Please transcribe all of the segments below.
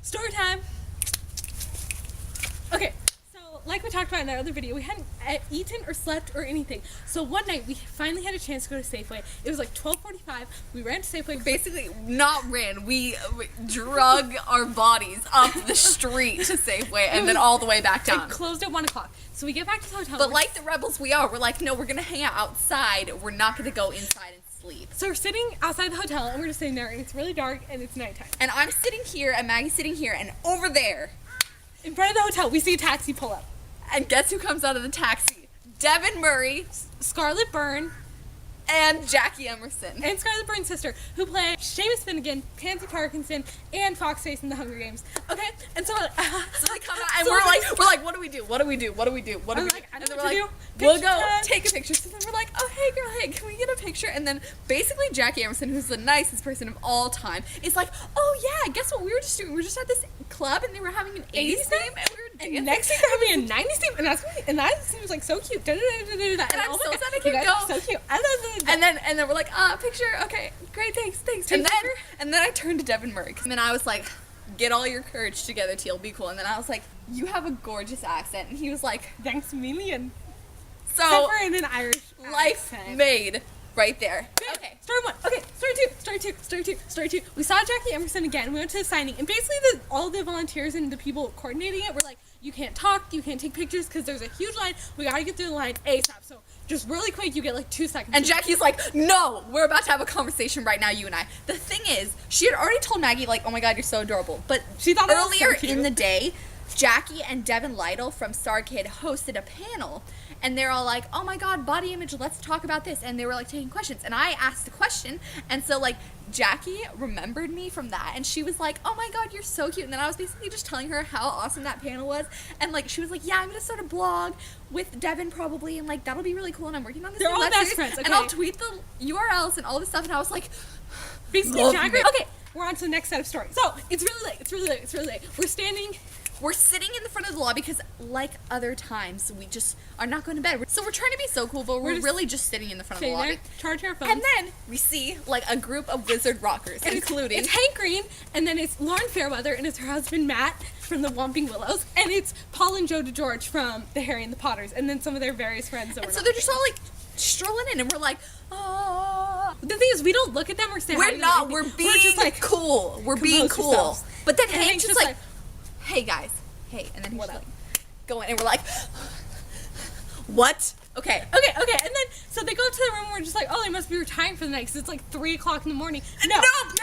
Story time. Okay, so like we talked about in our other video, we hadn't eaten or slept or anything. So one night we finally had a chance to go to Safeway. It was like 12:45. We ran to Safeway. Basically, not ran. We drug our bodies up the street to Safeway and then all the way back down. It closed at 1 o'clock. So we get back to the hotel. But like the rebels we are, we're like, no, we're gonna hang out outside. We're not gonna go inside and sleep. So we're sitting outside the hotel and we're just sitting there and it's really dark and it's nighttime. And I'm sitting here and Maggie's sitting here and over there, in front of the hotel, we see a taxi pull up. and guess who comes out of the taxi? Devin Murray Scarlett Byrne and Jackie Emerson. and Scarlett Byrne's sister, who play Seamus Finnegan, Pansy Parkinson, and Foxface in The Hunger Games. Okay, and so So they come out and So we're like, what do we do? What do we do? What do we do? What do I'm we like, do? I And don't then know we're what like, to do. we'll Picture go time. take a picture. So then we're like, oh hey girl, hey, can we get a picture? And then basically Jackie Emerson, who's the nicest person of all time, is like, oh yeah, guess what we were just doing? We were just at this club and they were having an 80s theme and we were dancing. And next thing they're having a 90s theme, and that seems like so cute. And I'm so sad I you can't guys are go. so cute. And then we're like, picture, okay, great, thanks. And then I turned to Devin Murray, and then I was like, get all your courage together, Teal, be cool. And then I was like, you have a gorgeous accent. And he was like, Thanks a million. so Except for in an Irish life accent. made right there. Okay, story one. Okay, story two. We saw Jackie Emerson again. We went to the signing, and basically all the volunteers and the people coordinating it were like, you can't talk, you can't take pictures, because there's a huge line. We gotta get through the line ASAP. So just really quick, you get like 2 seconds. And Jackie's like, no, we're about to have a conversation right now, you and I. The thing is, she had already told Maggie, like, oh my god, you're so adorable. But She thought it was so earlier cute. in the day, Jackie and Devin Lytle from Star Kid hosted a panel. And they're all like, oh my god, body image, let's talk about this. And they were like taking questions. And I asked a question. And so like Jackie remembered me from that. And she was like, oh my god, you're so cute. And then I was basically just telling her how awesome that panel was. And like she was like, yeah, I'm going to start a blog with Devin probably. And like that'll be really cool. And I'm working on this. They're new all web best series, friends, okay? And I'll tweet the URLs and all this stuff. And I was like, basically love Jackie. me. Okay, we're on to the next set of stories. So it's really late. we're sitting in the front of the lobby because, like other times, we just are not going to bed. So we're trying to be so cool, but we're just really just sitting in the front of the Sitting lobby. there, charging our phones. And then we see like a group of wizard rockers, And including it's Hank Green, and then it's Lauren Fairweather, and it's her husband Matt from the Whomping Willows, and it's Paul and Joe DeGeorge from The Harry and the Potters, and then some of their various friends. That And were so not they're just all like strolling in, and we're like, oh. The thing is, we don't look at them or say hi to We're them not. or We're anything. being just like cool. We're being compose cool. yourselves. But then And Hank's Hank's just like, hey guys, hey, and then he's What just up? like going, and we're like, what? Okay. Okay, and then so they go to the room and we're just like, oh, they must be retiring for the night because it's like 3 o'clock in the morning. No,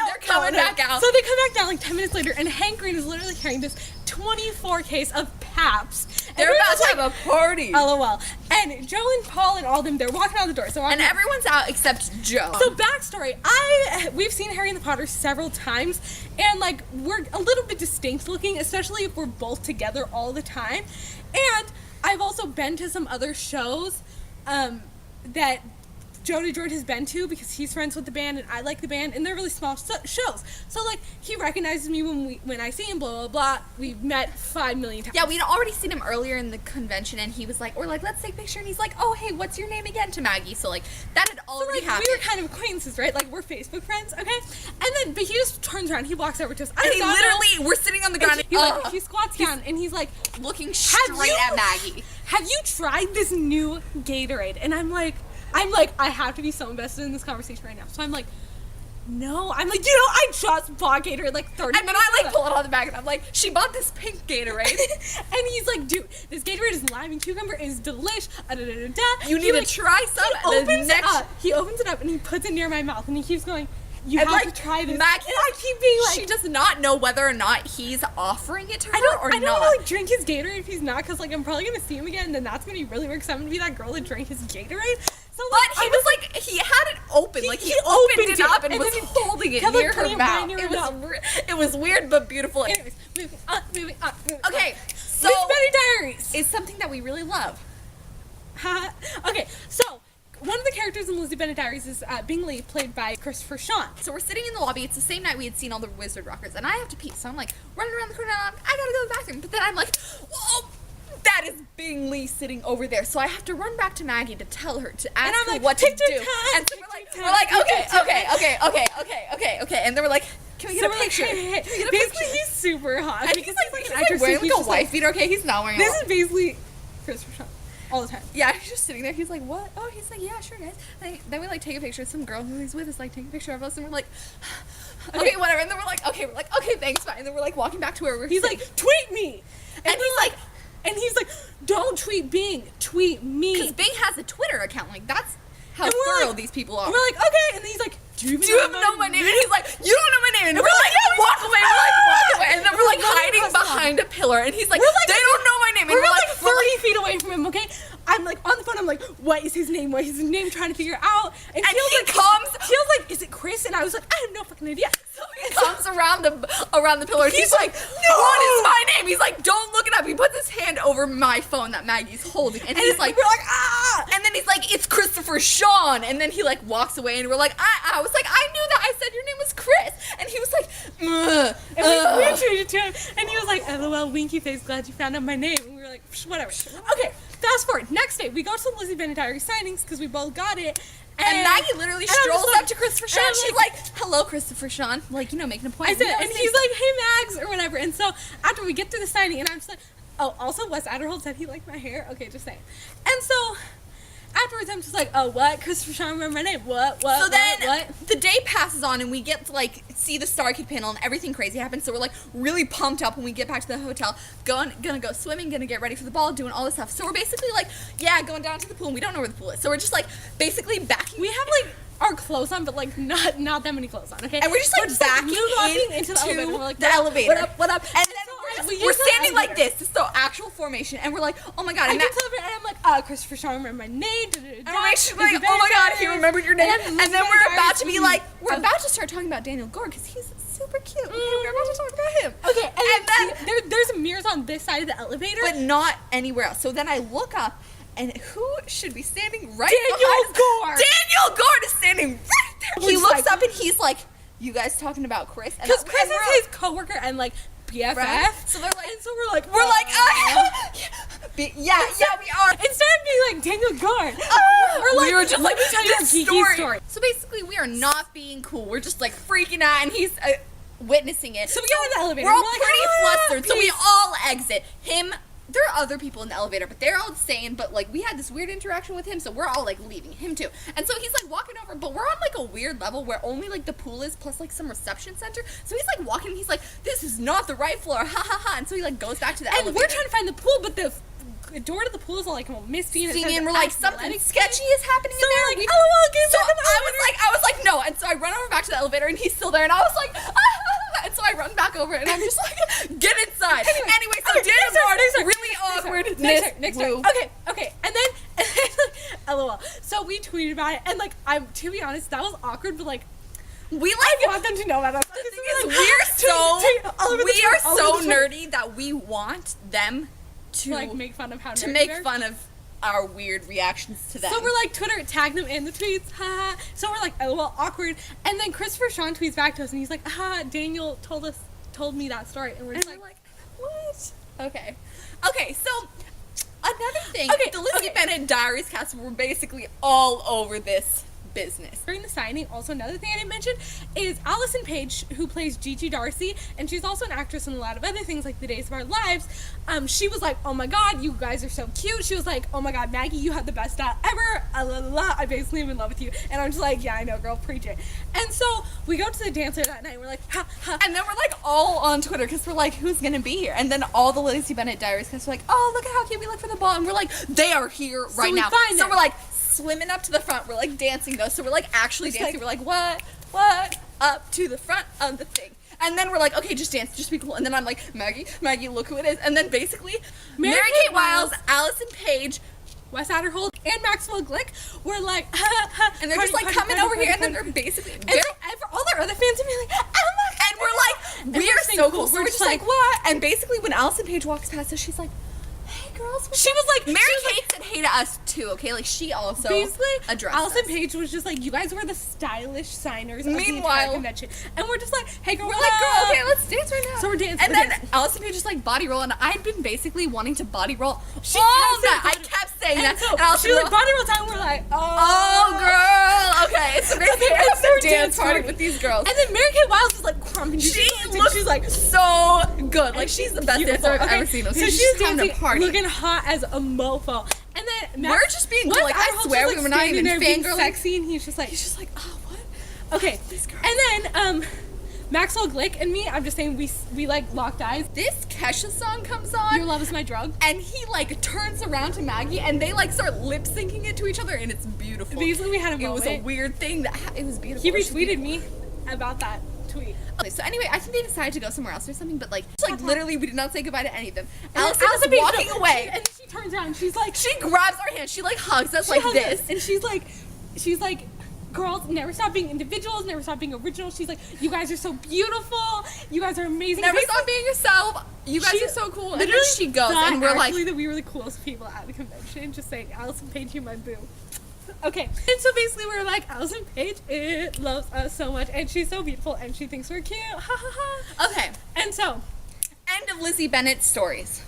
they're coming back out. So they come back down like 10 minutes later, and Hank Green is literally carrying this 24 case of Paps. And They're we're about just to have a party. LOL. And Joe and Paul and all of them, they're walking out the door. So And everyone's out except Joe. So backstory, we've seen Harry and the Potter several times, and like we're a little bit distinct looking, especially if we're both together all the time. And I've also been to some other shows that Joe DeGeorge has been to because he's friends with the band and I like the band, and they're really small shows. So like he recognizes me when I see him, blah blah blah. We've met 5 million times. yeah, we'd already seen him earlier in the convention, and he was like, we're like, let's take a picture, and he's like, oh, hey, what's your name again, to Maggie? So like that had So already like happened. we were kind of acquaintances, right? Like we're Facebook friends, okay? And then but he just turns around, he walks over to us. and he literally, we're sitting on the ground, and he squats down and he's like, looking straight at Maggie. have you tried this new Gatorade? And I'm like, I have to be so invested in this conversation right now. So I'm like, no. I'm like, I just bought Gatorade like 30 And then I like pull it on the back, and I'm like, she bought this pink Gatorade. And he's like, dude, this Gatorade is lime and cucumber, is delish. You need to try some. He opens it up and he puts it near my mouth and he keeps going, you And have like, to try this. Maggie, and I keep being like, she does not know whether or not he's offering it to her I don't or want not. to like drink his Gatorade if he's not, because like I'm probably gonna see him again, and then that's gonna be really weird because I'm gonna be that girl that drank his Gatorade. So like, But he was like, he had it open, like he opened it up and was holding it kept, like, near her putting it right mouth. near It her was mouth. it was weird but beautiful. Anyways, moving on. Okay, so Miss Betty Diaries. it's something that we really love. Okay, so one of the characters in Lizzie Bennet Diaries is Bingley, played by Christopher Sean. So we're sitting in the lobby. It's the same night we had seen all the Wizard Rockers, and I have to pee. So I'm like running around the corner. And I gotta go to the bathroom. But then I'm like, whoa, that is Bingley sitting over there. So I have to run back to Maggie to tell her to ask her like, what to "Take your do. time, And so take we're like, your time, take your time." okay. And then we're like, Can we get a picture? Basically, he's super hot. And he's like wearing like a wife beater. Okay, he's not wearing. This is basically Christopher Sean all the time. Yeah, he's just sitting there. He's like, what? Oh, he's like, yeah, sure, guys. Then we like take a picture. Some girl who he's with is like taking a picture of us, and we're like, okay, whatever. And then we're like, okay, thanks, fine. And then we're like walking back to where we're. He's like, tweet me, and he's like, don't tweet Bing, tweet me. Because Bing has a Twitter account. Like that's how and thorough these people are. And we're like, okay, and then he's like, do you even know my name? And he's like, you don't know my name. And we're like, walk away. We're like, walk away. And then we're like hiding behind a pillar. And he's like, they don't know my name. And we're like 30 feet away from him, okay? I'm like on the phone. I'm like, what is his name? What is his name? Trying to figure out. And he comes. He was like, is it Chris? And I was like, I have no fucking idea. So he comes around the pillar. And he's like, no, what is my name? He's like, don't look it up. He puts his hand over my phone that Maggie's holding. And he's like, we're like, ah. And then he's like, it's Christopher Sean. And then he like walks away. And we're like, I was like, I knew that. I said your name was Chris. And he was like, and we changed it to him. And he was like, LOL, winky face, glad you found out my name. And we were like, whatever. Okay, fast forward. Next day, we go to the Lizzie Bennett Diary signings because we both got it. And Maggie literally strolls up to Christopher Sean. She's like, hello, Christopher Sean. Like, making a point. I said, and he's like, hey, Mags, or whatever. And so after we get through the signing, and I'm just like, oh, also, Wes Adderhold said he liked my hair. Okay, just saying. And so afterwards, I'm just like, oh, what? Christopher Sean, remember my name. What? So then what? The day passes on, and we get to, like, see the Star Kid panel, and everything crazy happens. So we're, like, really pumped up when we get back to the hotel. Gonna go swimming, gonna get ready for the ball, doing all this stuff. So we're basically, like, yeah, going down to the pool, and we don't know where the pool is. So we're just, like, basically backing. We have, like, our clothes on, but, like, not that many clothes on, okay? And we're just, like, backing into the elevator. We're like, the elevator. What up? And then we're standing like this. This is the actual formation. And we're like, oh my god. And I'm like, Christopher Sean, remember my name. And we're actually like, oh my god, he remembered your name. And then we're about to be like, we're about to start talking about Daniel Gore because he's super cute. Okay, we're about to talk about him. Okay, and then there's mirrors on this side of the elevator. But not anywhere else. So then I look up, and who should be standing right Daniel Gore. Daniel Gore is standing right there. He looks up and he's like, you guys talking about Chris? Because Chris is his coworker and like BFF. Right? So they're like, and so we're like, yeah, we are. Instead of being like Daniel Gore, we're like, we were just let me tell you a geeky story. So basically, we are not being cool. We're just like freaking out, and he's witnessing it. So we go in the elevator. We're all pretty flustered. So we all exit. There are other people in the elevator, but they're all staying. But like we had this weird interaction with him, so we're all like leaving him too. And so he's like walking over, but we're on like a weird level where only like the pool is plus like some reception center. So he's like walking, and he's like, "This is not the right floor," ha ha ha. And so he like goes back to the elevator. And we're trying to find the pool, but the door to the pool is all like all misty and we're like, something sketchy is happening in there. We're like, LOL, so I was like, no. And so I run over back to the elevator, and he's still there, and I was like, and so I run back over, and I'm just like, get inside. Anyway, so Daniel Gore, really awkward. Next time. Okay. And then LOL. So we tweeted about it, and like, to be honest, that was awkward, but like, I want them to know about us. We are so nerdy that we want them to like make fun of how to make fun of our weird reactions to them. So we're like, Twitter, tag them in the tweets, ha. So we're like, LOL, awkward. And then Christopher Sean tweets back to us, and he's like, Daniel told me that story, and we're just like, what? Okay, so another thing, the Lizzie Bennett Diaries cast were basically all over this business. During the signing, also another thing I didn't mention is Allison Page, who plays Gigi Darcy, and she's also an actress in a lot of other things like The Days of Our Lives. She was like, oh my god, you guys are so cute. She was like, oh my god, Maggie, you had the best style ever. I basically am in love with you. And I'm just like, yeah, I know, girl, preach it. And so we go to the dancer that night, and we're like, ha. And then we're like all on Twitter because we're like, who's gonna be here? And then all the Lizzie Bennett Diaries cast were like, oh, look at how cute we look for the ball. And we're like, they are here right now. So we're like swimming up to the front. We're like dancing though, so we're like actually dancing. We're like, what up to the front of the thing. And then we're like, okay, just dance, just be cool. And then I'm like, Maggie, look who it is. And then basically Mary-Kate Wiles, Allison Page, Wes Adderhold, and Maxwell Glick were like, and they're just like coming over here, and then they're basically, and all their other fans are being like, oh my god, and we're like, we are so cool. So we're just like, what? And basically when Allison Page walks past us, she's like, hey girls, she was like, Mary-Kate said hey to us too, okay? Like she also addressed Allison us. Page was just like, you guys were the stylish signers of the entire convention. And we're just like, hey girl, we're like, girl, okay, let's dance right now. So we're dancing. And then Allison Page just like body roll, and I'd been basically wanting to body roll all night. I kept saying that. So And I was she was like, body roll time. We're like, oh, girl. Okay, it's a great It's dance, so dance party party. with these girls. And then Mary Kate Wiles is like crumping. She looks, she's like, so good. Like, she's the best beautiful. dancer I've ever seen. So Okay, she's having dancing, a party. looking hot as a mofo. And then Max, We're just being Wes cool. Like, I Earhart swear just, we were not standing even there being fangirling. sexy, and he's just like, oh, what? okay. This girl. And then Maxwell Glick and me, I'm just saying we like locked eyes. This Kesha song comes on. Your love is my drug. And he like turns around to Maggie and they like start lip syncing it to each other and it's beautiful. Basically, we had a It was a moment. weird thing it was beautiful. He retweeted me about that tweet. Okay, so anyway, I think they decided to go somewhere else or something, but like literally we did not say goodbye to any of them. And Allison was Beach, walking away. and then she turns around and she's like, She grabs our hand, she like hugs us like hugs this. us, and she's like, girls, never stop being individuals, never stop being original. She's like, you guys are so beautiful, you guys are amazing. Never stop being yourself. You guys are so cool. And then she goes and we're like, that we were the coolest people at the convention, just saying, Allison Page, you my boo. Okay, and so basically we're like, Allison Page, it loves us so much, and she's so beautiful, and she thinks we're cute, ha ha ha. okay. And so, End of Lizzie Bennett's stories.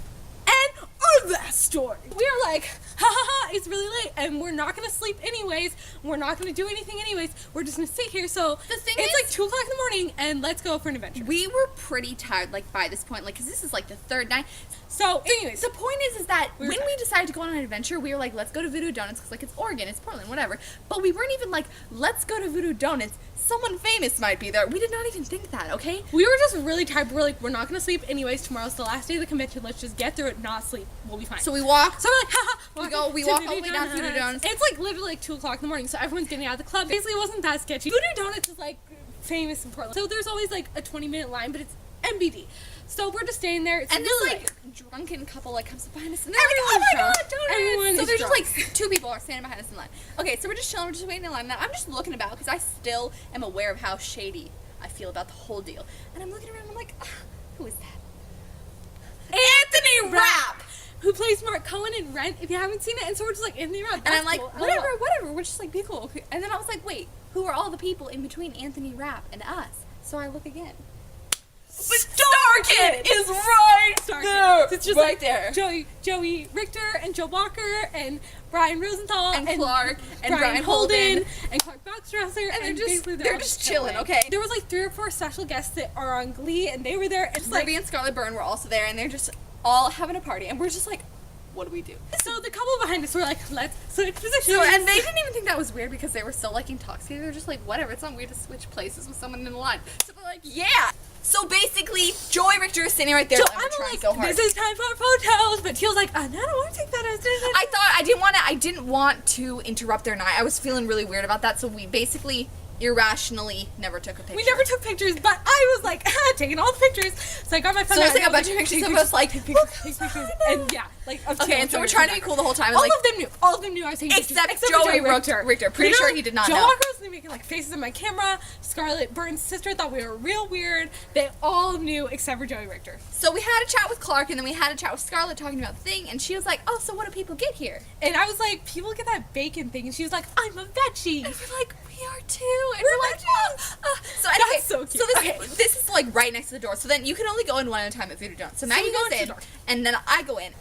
end of that story. We are like, ha ha ha, it's really late, and we're not gonna sleep anyways, we're not gonna do anything anyways, we're just gonna sit here, so The thing it's is- like 2 o'clock in the morning, and let's go for an adventure. We were pretty tired like by this point, like because this is like the third night. So anyways, The point is that We were when we decided to go on an adventure, we were like, let's go to Voodoo Donuts because like it's Oregon, it's Portland, whatever. But we weren't even like, let's go to Voodoo Donuts. Someone famous might be there. We did not even think that, okay? we were just really tired. We're like, we're not gonna sleep anyways. Tomorrow's the last day of the convention. Let's just get through it, not sleep. We'll be fine. So we walk. So we're like, haha. We walk all the way down to Voodoo Donuts. It's like literally like 2 o'clock in the morning, so everyone's getting out of the club. Basically, it wasn't that sketchy. Voodoo Donuts is like famous in Portland, so there's always like a 20-minute line, but it's MBD. So we're just staying there. It's And this really like drunken couple like comes up behind us and they're Everyone's like, oh my drunk. god, donuts! Everyone So is there's drunk. just like 2 people are standing behind us in line. Okay, so we're just chilling, we're just waiting in line. Now I'm just looking about because I still am aware of how shady I feel about the whole deal. And I'm looking around and I'm like, who is that? Anthony Rapp! who plays Mark Cohen in Rent. If you haven't seen it, and so we're just like Anthony Rapp. And I'm like, cool. whatever, we're just like, be cool. And then I was like, wait, who are all the people in between Anthony Rapp and us? So I look again. But Starkid is right there. It's just right like there. Joey Richter and Joe Walker and Brian Rosenthal And Clark and Brian Holden Holden. and Clark Baxter, And basically they're all just chilling, okay? There was like 3 or 4 special guests that are on Glee, and they were there. And it's like, Ruby and Scarlett Byrne were also there, and they're just all having a party, and we're just like, what do we do? so the couple behind us were like, let's switch positions. So, and they didn't even think that was weird because they were so like intoxicated. They're just like, whatever, it's not weird to switch places with someone in the line. So they're like, yeah. So basically, Joey Richter is sitting right there. So and we're I'm trying like, so hard. this is time for photos, but Teal's like, no, I don't want to take that. I didn't want to interrupt their night. I was feeling really weird about that, so we basically irrationally never took a picture. We never took pictures, but I was like, taking all the pictures. So I got my phone So out it's like and a I bunch of was pictures take of us like, take pictures, and yeah, like of okay, Teal and so we're showing trying to be her cool the whole time. and, All like, of them knew. All of them knew I was taking pictures. Except for Joey Richter. Pretty sure he did not Joe know. Walker was making like faces in my camera. Scarlett Byrne's sister thought we were real weird. They all knew except for Joey Richter. So we had a chat with Clark, and then we had a chat with Scarlett talking about the thing, and she was like, oh, so what do people get here? And I was like, people get that bacon thing, and she was like, I'm a veggie. And we're like, we are too. And we're like, So anyway, That's so cute. this is like right next to the door. So then you can only go in one at a time at Voodoo Donuts. So Maggie we go goes into in, the door. and then I go in.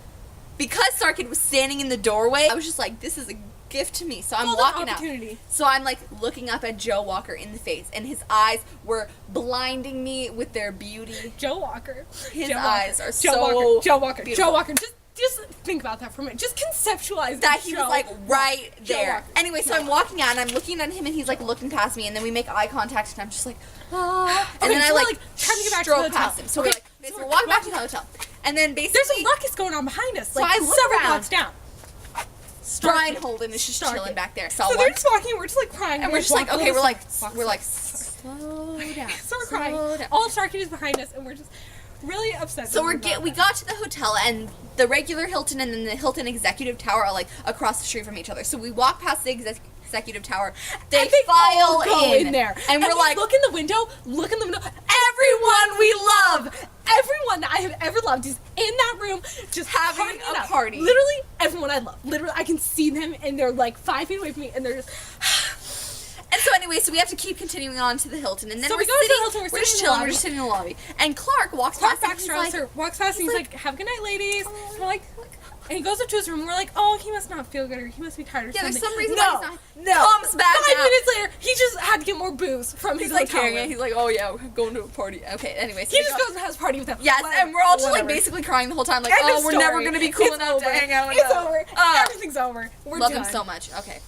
Because Starkid was standing in the doorway, I was just like, this is a gift to me. So I'm Golden walking opportunity. out. So I'm like looking up at Joe Walker in the face, and his eyes were blinding me with their beauty. Joe Walker. His Joe eyes Walker. are Joe so Walker. Joe Walker. beautiful. Joe Walker. Just think about that for a minute. Just conceptualize That he Joe was like right Joe there. Walker. Anyway, so Joe I'm walking out and I'm looking at him and he's like looking past me, and then we make eye contact and I'm just like, ah. And Okay, then I so we're, like trying to get back to stroke the hotel. past him. So Okay, we're like, so we're we're walking back to walking- the hotel. And then There's basically a ruckus going on behind us, So like I look several around. blocks down. Brian Holden is just Starkid. chilling back there. So they're just walking, we're just like crying. and we're just like, okay, we're like slow down. So we're crying. slow down. All of Starkid is behind us, and we're just really upset. So that we got to the hotel, and the regular Hilton and then the Hilton Executive Tower are like across the street from each other. So we walk past the Executive Tower. They and file all go in there, and we're we like, look in the window. everyone we love. Everyone that I have ever loved is in that room, just Having partying a up. party. Literally, everyone I love. Literally, I can see them, and they're like 5 feet away from me, and they're just. And so anyway, so we have to keep continuing on to the Hilton, and then So we're we go to the sitting, Hilton, we're just sitting in the chilling, we're lobby. just sitting in the lobby, and Clark walks Clark past, and he's Baxter like, walks past, and he's like- like, "Have a good night, ladies." And we're like, And he goes up to his room, and we're like, oh, he must not feel good, or he must be tired or Yeah, something. there's some reason no, why he's not. Comes back 5 out. minutes later, he just had to get more booze from his He's like hotel carrying it. room. He's like, oh yeah, we're going to a party. Okay, anyways. He just goes and has a party with them. Yes, Whatever. and we're all just like Whatever. basically crying the whole time, like, End of oh, we're never story. gonna be cool It's enough to over. hang out with It's them. over. Everything's over. We're Love done. him so much. Okay.